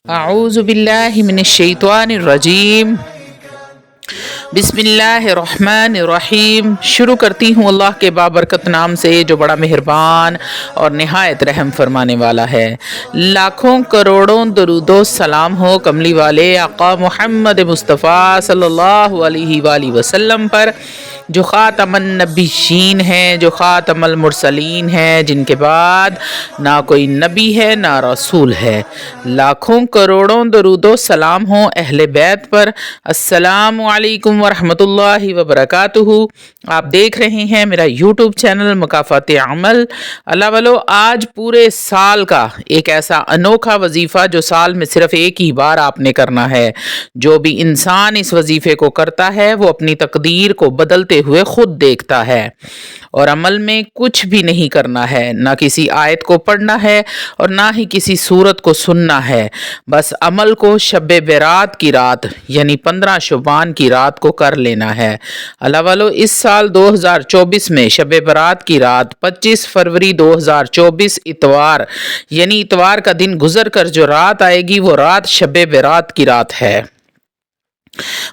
اعوذ باللہ من الشیطان الرجیم بسم اللہ الرحمن الرحیم۔ شروع کرتی ہوں اللہ کے بابرکت نام سے جو بڑا مہربان اور نہایت رحم فرمانے والا ہے۔ لاکھوں کروڑوں درود و سلام ہو کملی والے آقا محمد مصطفیٰ صلی اللہ علیہ وآلہ وسلم پر، جو خاتم النبیین ہیں، جو خاتم المرسلین ہیں، جن کے بعد نہ کوئی نبی ہے نہ رسول ہے۔ لاکھوں کروڑوں درود و سلام ہوں اہل بیت پر۔ السلام علیکم ورحمۃ اللہ وبرکاتہ۔ آپ دیکھ رہے ہیں میرا یوٹیوب چینل مکافات عمل۔ اللہ والو، آج پورے سال کا ایک ایسا انوکھا وظیفہ جو سال میں صرف ایک ہی بار آپ نے کرنا ہے۔ جو بھی انسان اس وظیفے کو کرتا ہے وہ اپنی تقدیر کو بدلتے ہوئے خود دیکھتا ہے، اور عمل میں کچھ بھی نہیں کرنا ہے، نہ کسی آیت کو پڑھنا ہے اور نہ ہی کسی سورت کو سننا ہے۔ بس عمل کو شب برات کی رات یعنی 15 شعبان کی رات کو کر لینا ہے۔ اللہ والو، اس سال 2024 میں شب برات کی رات 25 فروری 2024 اتوار یعنی اتوار کا دن گزر کر جو رات آئے گی وہ رات شب برات کی رات ہے۔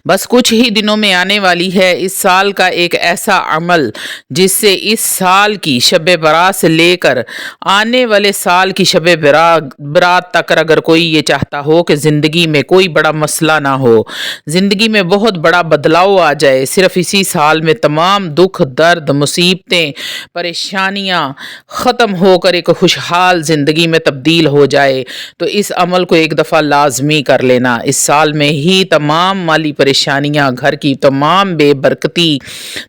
بس کچھ ہی دنوں میں آنے والی ہے اس سال کا ایک ایسا عمل جس سے اس سال کی شب برات سے لے کر آنے والے سال کی شب برات تک اگر کوئی یہ چاہتا ہو کہ زندگی میں کوئی بڑا مسئلہ نہ ہو، زندگی میں بہت بڑا بدلاؤ آ جائے، صرف اسی سال میں تمام دکھ درد مصیبتیں پریشانیاں ختم ہو کر ایک خوشحال زندگی میں تبدیل ہو جائے، تو اس عمل کو ایک دفعہ لازمی کر لینا۔ اس سال میں ہی تمام مالی پریشانیاں، گھر کی تمام بے برکتی،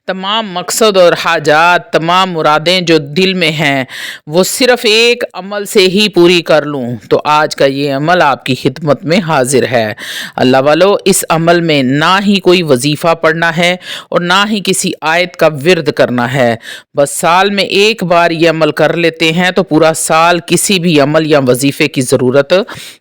تمام مقصد اور حاجات، تمام مرادیں جو دل میں ہیں وہ صرف ایک عمل سے ہی پوری کر لوں، تو آج کا یہ عمل آپ کی خدمت میں حاضر ہے۔ اللہ والو، اس عمل میں نہ ہی کوئی وظیفہ پڑھنا ہے اور نہ ہی کسی آیت کا ورد کرنا ہے۔ بس سال میں ایک بار یہ عمل کر لیتے ہیں تو پورا سال کسی بھی عمل یا وظیفے کی ضرورت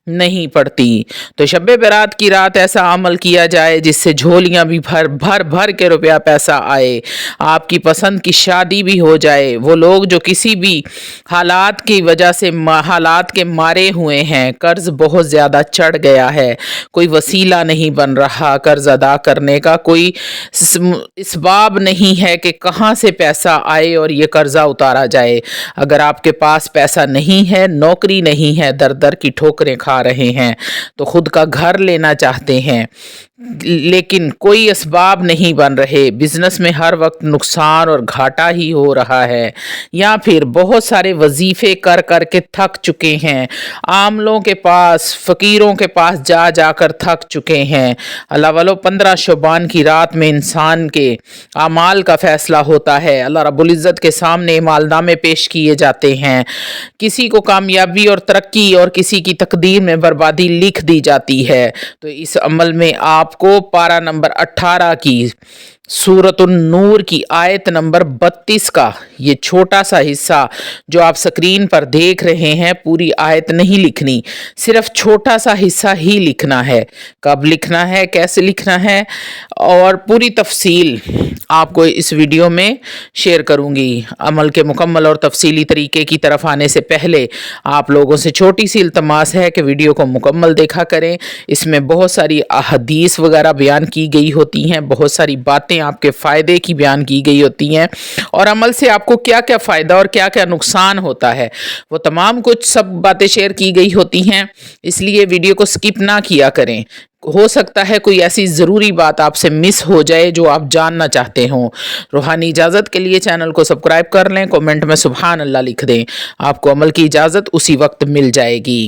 نہیں پڑتی۔ تو شب برات کی رات ایسا عمل کیا جائے جس سے جھولیاں بھی بھر کے روپیہ پیسہ آئے، آپ کی پسند کی شادی بھی ہو جائے۔ وہ لوگ جو کسی بھی حالات کی وجہ سے حالات کے مارے ہوئے ہیں، قرض بہت زیادہ چڑھ گیا ہے، کوئی وسیلہ نہیں بن رہا قرض ادا کرنے کا، کوئی اسباب نہیں ہے کہ کہاں سے پیسہ آئے اور یہ قرضہ اتارا جائے۔ اگر آپ کے پاس پیسہ نہیں ہے، نوکری نہیں ہے، در در کی ٹھوکریں کھا رہے ہیں، تو خود کا گھر لینا چاہتے ہیں لیکن کوئی اسباب نہیں بن رہے، بزنس میں ہر وقت نقصان اور گھاٹا ہی ہو رہا ہے، یا پھر بہت سارے وظیفے کر کر کے تھک چکے ہیں، عاملوں کے پاس، فقیروں کے پاس جا جا کر تھک چکے ہیں۔ اللہ والو، 15 شعبان کی رات میں انسان کے اعمال کا فیصلہ ہوتا ہے، اللہ رب العزت کے سامنے اعمال نامے پیش کیے جاتے ہیں، کسی کو کامیابی اور ترقی اور کسی کی تقدیر میں بربادی لکھ دی جاتی ہے۔ تو اس عمل میں آپ کو پارہ نمبر 18 کی سورۃ النور کی آیت نمبر 32 کا یہ چھوٹا سا حصہ جو آپ سکرین پر دیکھ رہے ہیں، پوری آیت نہیں لکھنی، صرف چھوٹا سا حصہ ہی لکھنا ہے۔ کب لکھنا ہے، کیسے لکھنا ہے، اور پوری تفصیل آپ کو اس ویڈیو میں شیئر کروں گی۔ عمل کے مکمل اور تفصیلی طریقے کی طرف آنے سے پہلے آپ لوگوں سے چھوٹی سی التماس ہے کہ ویڈیو کو مکمل دیکھا کریں۔ اس میں بہت ساری احادیث وغیرہ بیان کی گئی ہوتی ہیں، بہت ساری باتیں آپ کے فائدے کی بیان کی گئی ہوتی ہیں، اور عمل سے آپ کو کیا کیا فائدہ اور کیا کیا نقصان ہوتا ہے وہ تمام کچھ سب باتیں شیئر کی گئی ہوتی ہیں، اس لیے ویڈیو کو سکپ نہ کیا کریں۔ ہو سکتا ہے کوئی ایسی ضروری بات آپ سے مس ہو جائے جو آپ جاننا چاہتے ہوں۔ روحانی اجازت کے لیے چینل کو سبسکرائب کر لیں، کومنٹ میں سبحان اللہ لکھ دیں، آپ کو عمل کی اجازت اسی وقت مل جائے گی۔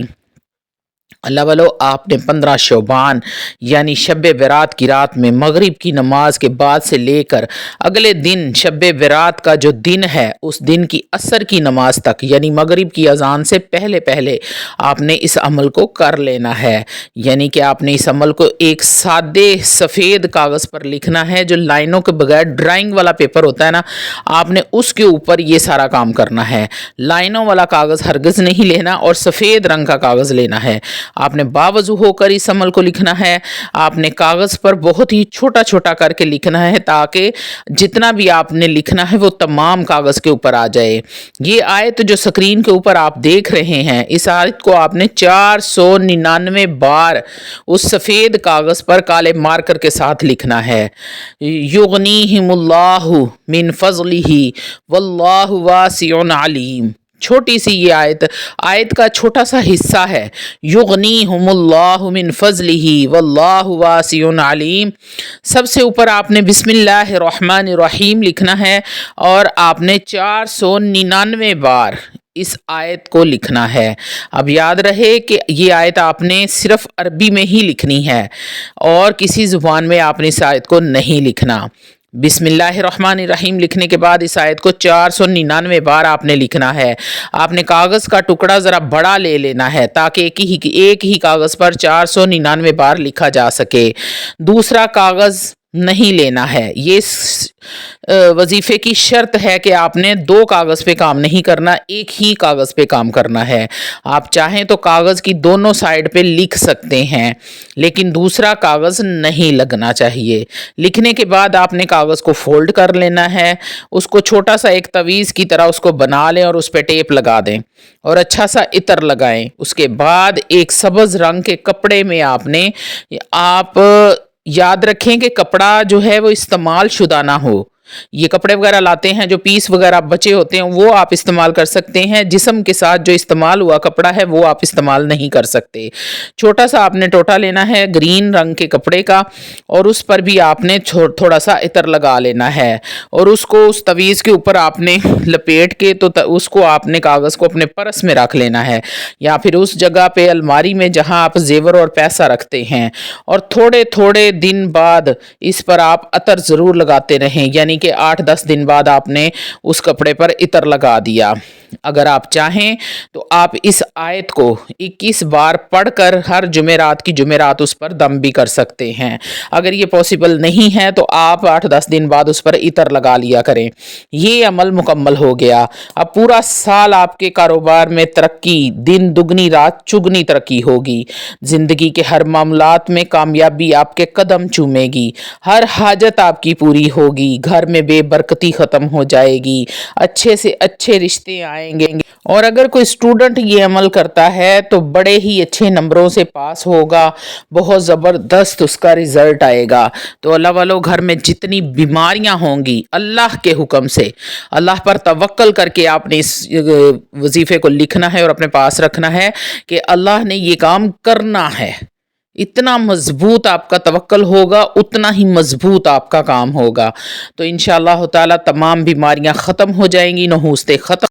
اللہ والو، آپ نے 15 شعبان یعنی شب برات کی رات میں مغرب کی نماز کے بعد سے لے کر اگلے دن شب برات کا جو دن ہے اس دن کی عصر کی نماز تک یعنی مغرب کی اذان سے پہلے پہلے آپ نے اس عمل کو کر لینا ہے۔ یعنی کہ آپ نے اس عمل کو ایک سادے سفید کاغذ پر لکھنا ہے، جو لائنوں کے بغیر ڈرائنگ والا پیپر ہوتا ہے نا، آپ نے اس کے اوپر یہ سارا کام کرنا ہے۔ لائنوں والا کاغذ ہرگز نہیں لینا اور سفید رنگ کا کاغذ لینا ہے۔ آپ نے باوضو ہو کر اس عمل کو لکھنا ہے. آپ نے کاغذ پر بہت ہی چھوٹا چھوٹا کر کے لکھنا ہے تاکہ جتنا بھی آپ نے لکھنا ہے وہ تمام کاغذ کے اوپر آ جائے. یہ آیت جو سکرین کے اوپر آپ دیکھ رہے ہیں، اس آیت کو آپ نے 499 بار اس سفید کاغذ پر کالے مارکر کے ساتھ لکھنا ہے. یغنیہم اللہ من فضلہ واللہ واسع علیم. چھوٹی سی یہ آیت کا چھوٹا سا حصہ ہے. یغنیہم اللہ من فضلہ واللہ واسع علیم. سب سے اوپر آپ نے بسم اللہ الرحمن الرحیم لکھنا ہے اور آپ نے 499 بار اس آیت کو لکھنا ہے. اب یاد رہے کہ یہ آیت آپ نے صرف عربی میں ہی لکھنی ہے اور کسی زبان میں آپ نے اس آیت کو نہیں لکھنا. بسم اللہ الرحمن الرحیم لکھنے کے بعد اس آیت کو 499 بار آپ نے لکھنا ہے. آپ نے کاغذ کا ٹکڑا ذرا بڑا لے لینا ہے تاکہ ایک ہی کاغذ پر 499 بار لکھا جا سکے. دوسرا کاغذ نہیں لینا ہے. یہ وظیفے کی شرط ہے کہ آپ نے 2 کاغذ پہ کام نہیں کرنا، ایک ہی کاغذ پہ کام کرنا ہے. آپ چاہیں تو کاغذ کی دونوں سائڈ پہ لکھ سکتے ہیں لیکن دوسرا کاغذ نہیں لگنا چاہیے. لکھنے کے بعد آپ نے کاغذ کو فولڈ کر لینا ہے، اس کو چھوٹا سا ایک تویز کی طرح اس کو بنا لیں اور اس پہ ٹیپ لگا دیں اور اچھا سا عطر لگائیں. اس کے بعد ایک سبز رنگ کے کپڑے میں آپ یاد رکھیں کہ کپڑا جو ہے وہ استعمال شدہ نہ ہو. یہ کپڑے وغیرہ لاتے ہیں جو پیس وغیرہ بچے ہوتے ہیں وہ آپ استعمال کر سکتے ہیں. جسم کے ساتھ جو استعمال ہوا کپڑا ہے وہ آپ استعمال نہیں کر سکتے. چھوٹا سا آپ نے ٹوٹا لینا ہے گرین رنگ کے کپڑے کا اور اس پر بھی آپ نے تھوڑا سا عطر لگا لینا ہے اور اس کو اس تویز کے اوپر آپ نے لپیٹ کے تو اس کو آپ نے کاغذ کو اپنے پرس میں رکھ لینا ہے یا پھر اس جگہ پہ الماری میں جہاں آپ زیور اور پیسہ رکھتے ہیں. اور تھوڑے تھوڑے دن بعد اس پر آپ عطر ضرور لگاتے رہیں، یعنی کہ 8-10 دن بعد آپ نے اس کپڑے پر عطر لگا دیا. اگر آپ چاہیں تو آپ اس آیت کو 21 بار پڑھ کر ہر جمعرات اس پر دم بھی کر سکتے ہیں. اگر یہ پاسبل نہیں ہے تو آپ 8-10 دن بعد اس پر عطر لگا لیا کریں. یہ عمل مکمل ہو گیا. اب پورا سال آپ کے کاروبار میں ترقی، دن دگنی رات چگنی ترقی ہوگی. زندگی کے ہر معاملات میں کامیابی آپ کے قدم چومے گی. ہر حاجت آپ کی پوری ہوگی. گھر میں بے برکتی ختم ہو جائے گی. اچھے سے اچھے رشتے آئیں گے. اور اگر کوئی اسٹوڈنٹ یہ عمل کرتا ہے تو بڑے ہی اچھے نمبروں سے پاس ہوگا، بہت زبردست اس کا رزلٹ آئے گا. تو اللہ والو، گھر میں جتنی بیماریاں ہوں گی اللہ کے حکم سے اللہ پر توکل کر کے آپ نے اس وظیفے کو لکھنا ہے اور اپنے پاس رکھنا ہے کہ اللہ نے یہ کام کرنا ہے. اتنا مضبوط آپ کا توکل ہوگا اتنا ہی مضبوط آپ کا کام ہوگا. تو انشاءاللہ تعالی تمام بیماریاں ختم ہو جائیں گی، نحوستیں ختم